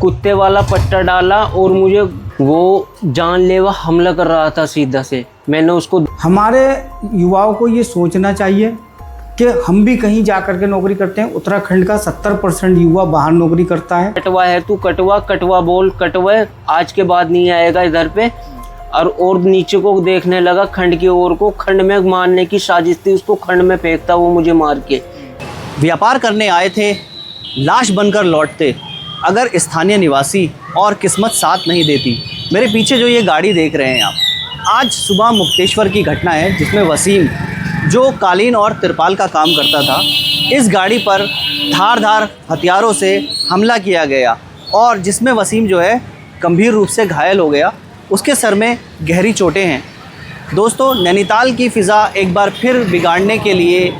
कुत्ते वाला पट्टा डाला और मुझे वो जानलेवा हमला कर रहा था सीधा से। मैंने उसको, हमारे युवाओं को ये सोचना चाहिए कि हम भी कहीं जा कर के नौकरी करते हैं। उत्तराखंड का 70% युवा बाहर नौकरी करता है। कटवा है तू, कटवा कटवा बोल, कटवा आज के बाद नहीं आएगा इधर पे। और नीचे को देखने लगा, खंड की ओर को। खंड में मारने की साजिश थी, उसको खंड में फेंकता वो मुझे मार के। व्यापार करने आए थे, लाश बनकर लौटते अगर स्थानीय निवासी और किस्मत साथ नहीं देती। मेरे पीछे जो ये गाड़ी देख रहे हैं आप, आज सुबह मुक्तेश्वर की घटना है जिसमें वसीम, जो कालीन और तिरपाल का काम करता था, इस गाड़ी पर धारदार हथियारों से हमला किया गया और जिसमें वसीम जो है गंभीर रूप से घायल हो गया। उसके सर में गहरी चोटें हैं। दोस्तों, नैनीताल की फ़िज़ा एक बार फिर बिगाड़ने के लिए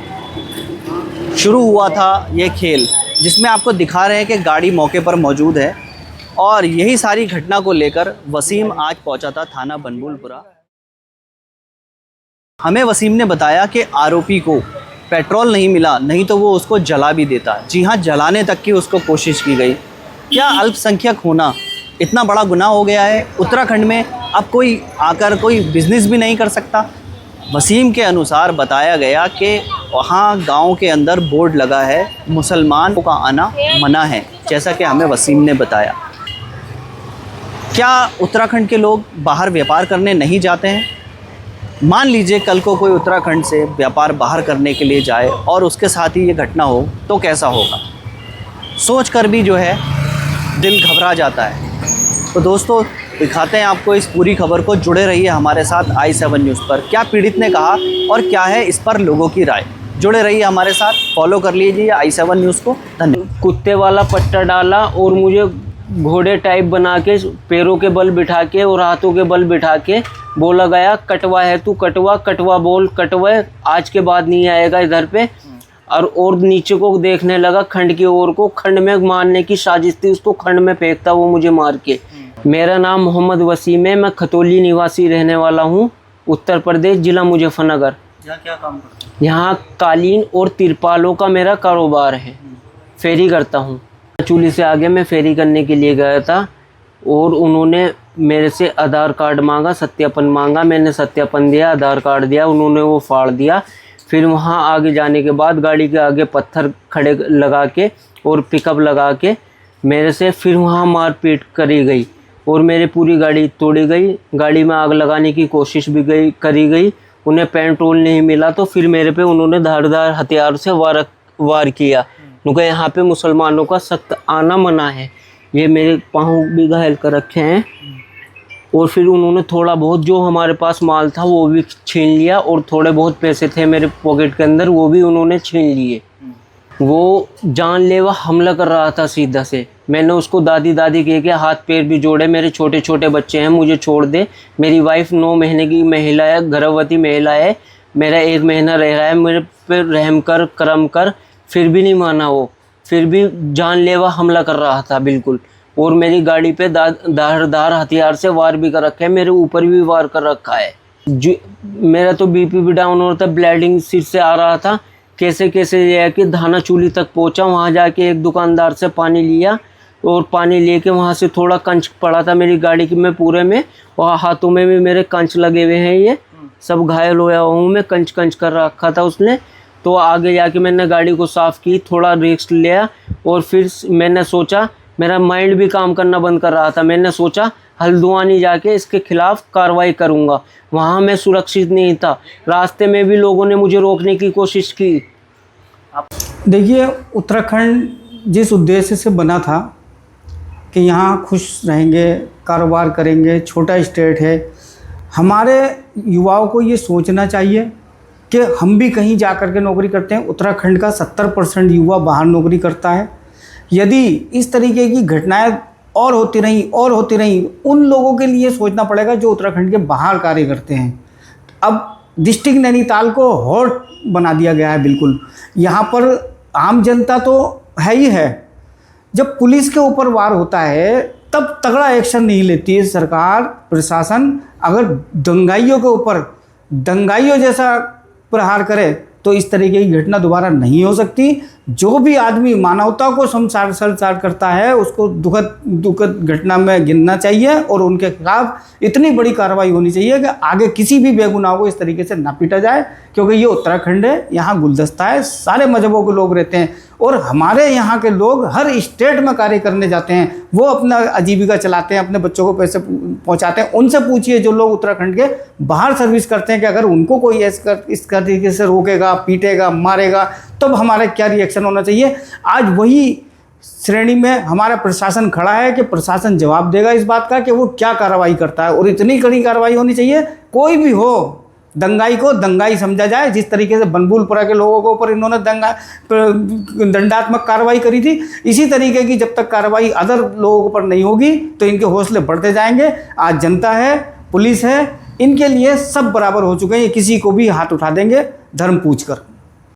शुरू हुआ था ये खेल, जिसमें आपको दिखा रहे हैं कि गाड़ी मौके पर मौजूद है। और यही सारी घटना को लेकर वसीम आज पहुंचा था थाना बनभूलपुरा। हमें वसीम ने बताया कि आरोपी को पेट्रोल नहीं मिला, नहीं तो वो उसको जला भी देता। जी हाँ, जलाने तक की उसको कोशिश की गई। क्या अल्पसंख्यक होना इतना बड़ा गुनाह हो गया है? उत्तराखंड में अब कोई आकर कोई बिजनेस भी नहीं कर सकता। वसीम के अनुसार बताया गया कि वहाँ गांव के अंदर बोर्ड लगा है, मुसलमानों का आना मना है, जैसा कि हमें वसीम ने बताया। क्या उत्तराखंड के लोग बाहर व्यापार करने नहीं जाते हैं? मान लीजिए कल को कोई उत्तराखंड से व्यापार बाहर करने के लिए जाए और उसके साथ ही ये घटना हो तो कैसा होगा? सोच कर भी जो है दिल घबरा जाता है। तो दोस्तों, दिखाते हैं आपको इस पूरी खबर को। जुड़े रहिए हमारे साथ i7 न्यूज़ पर। क्या पीड़ित ने कहा और क्या है इस पर लोगों की राय? जुड़े रहिए हमारे साथ, फॉलो कर लीजिए i7 न्यूज़ को। धन्यवाद। कुत्ते वाला पट्टा डाला और मुझे घोड़े टाइप बना के, पैरों के बल बिठा के और हाथों के बल बिठा के बोला गया, कटवा है तू, कटवा कटवा बोल, कटवा आज के बाद नहीं आएगा इधर पे। और नीचे को देखने लगा, खंड की ओर को। खंड में मारने की साजिश थी, उसको खंड में फेंकता वो मुझे मार के। मेरा नाम मोहम्मद वसीम है। मैं खतौली निवासी रहने वाला हूँ, उत्तर प्रदेश, जिला मुजफ्फरनगर। यहाँ क्या काम करते हैं? यहाँ कालीन और तिरपालों का मेरा कारोबार है। फेरी करता हूँ। चूली से आगे मैं फेरी करने के लिए गया था और उन्होंने मेरे से आधार कार्ड मांगा, सत्यापन मांगा। मैंने सत्यापन दिया, आधार कार्ड दिया, उन्होंने वो फाड़ दिया। फिर वहाँ आगे जाने के बाद गाड़ी के आगे पत्थर खड़े लगा के और पिकअप लगा के मेरे से फिर वहाँ मारपीट करी गई और मेरी पूरी गाड़ी तोड़ी गई। गाड़ी में आग लगाने की कोशिश भी करी गई। उन्हें पेट्रोल नहीं मिला तो फिर मेरे पे उन्होंने धारदार हथियार से वार किया। उनका यहाँ पे मुसलमानों का सख्त आना मना है। ये मेरे पाँव भी घायल कर रखे हैं। और फिर उन्होंने थोड़ा बहुत जो हमारे पास माल था वो भी छीन लिया और थोड़े बहुत पैसे थे मेरे पॉकेट के अंदर, वो भी उन्होंने छीन लिए। वो जानलेवा हमला कर रहा था सीधा से। मैंने उसको दादी दादी कह के हाथ पैर भी जोड़े। मेरे छोटे छोटे बच्चे हैं, मुझे छोड़ दे। मेरी वाइफ 9 महीने की महिला है, गर्भवती महिला है। मेरा 1 महीना रह रहा है। मेरे पे रहम कर, करम कर। फिर भी नहीं माना वो, फिर भी जानलेवा हमला कर रहा था बिल्कुल। और मेरी गाड़ी पे धारदार हथियार से वार भी कर रखा है, मेरे ऊपर भी वार कर रखा है। मेरा तो बीपी भी डाउन हो रहा था, ब्लीडिंग सिर से आ रहा था। कैसे कैसे ये है कि धाना चूली तक पहुंचा। वहाँ जाके एक दुकानदार से पानी लिया और पानी लेके वहाँ से थोड़ा कंच पड़ा था मेरी गाड़ी की में पूरे में, और हाथों में भी मेरे कंच लगे हुए हैं। ये सब घायल होया हूँ मैं, कंच कंच कर रखा था उसने। तो आगे जाके मैंने गाड़ी को साफ़ की, थोड़ा रिस्क लिया और फिर मैंने सोचा, मेरा माइंड भी काम करना बंद कर रहा था। मैंने सोचा हल्द्वानी जाके इसके खिलाफ कार्रवाई करूंगा। वहाँ मैं सुरक्षित नहीं था, रास्ते में भी लोगों ने मुझे रोकने की कोशिश की। देखिए, उत्तराखंड जिस उद्देश्य से बना था कि यहाँ खुश रहेंगे, कारोबार करेंगे, छोटा स्टेट है, हमारे युवाओं को ये सोचना चाहिए कि हम भी कहीं जा कर के नौकरी करते हैं। उत्तराखंड का 70% युवा बाहर नौकरी करता है। यदि इस तरीके की घटनाएं और होती रहीं, उन लोगों के लिए सोचना पड़ेगा जो उत्तराखंड के बाहर कार्य करते हैं। अब डिस्ट्रिक्ट नैनीताल को हॉट बना दिया गया है बिल्कुल। यहाँ पर आम जनता तो है ही है। जब पुलिस के ऊपर वार होता है तब तगड़ा एक्शन नहीं लेती है सरकार, प्रशासन। अगर दंगाइयों के ऊपर दंगाइयों जैसा प्रहार करे तो इस तरीके की घटना दोबारा नहीं हो सकती। जो भी आदमी मानवता को संसार करता है उसको दुखद घटना में गिनना चाहिए और उनके खिलाफ इतनी बड़ी कार्रवाई होनी चाहिए कि आगे किसी भी बेगुनाह को इस तरीके से ना पीटा जाए, क्योंकि ये उत्तराखंड है, यहाँ गुलदस्ता है, सारे मजहबों के लोग रहते हैं और हमारे यहाँ के लोग हर स्टेट में कार्य करने जाते हैं, वो अपना आजीविका चलाते हैं, अपने बच्चों को पैसे पहुँचाते हैं। उनसे पूछिए जो लोग उत्तराखंड के बाहर सर्विस करते हैं कि अगर उनको कोई इस तरीके से रोकेगा, पीटेगा, मारेगा तब हमारा क्या रिएक्शन होना चाहिए। आज वही श्रेणी में हमारा प्रशासन खड़ा है कि प्रशासन जवाब देगा इस बात का कि वो क्या कार्रवाई करता है और इतनी कड़ी कार्रवाई होनी चाहिए। कोई भी हो, दंगाई को दंगाई समझा जाए। जिस तरीके से बनभूलपुरा के लोगों के ऊपर इन्होंने दंडात्मक कार्रवाई करी थी, इसी तरीके की जब तक कार्रवाई अदर लोगों पर नहीं होगी तो इनके हौसले बढ़ते जाएंगे। आज जनता है, पुलिस है, इनके लिए सब बराबर हो चुके हैं, ये किसी को भी हाथ उठा देंगे धर्म पूछकर।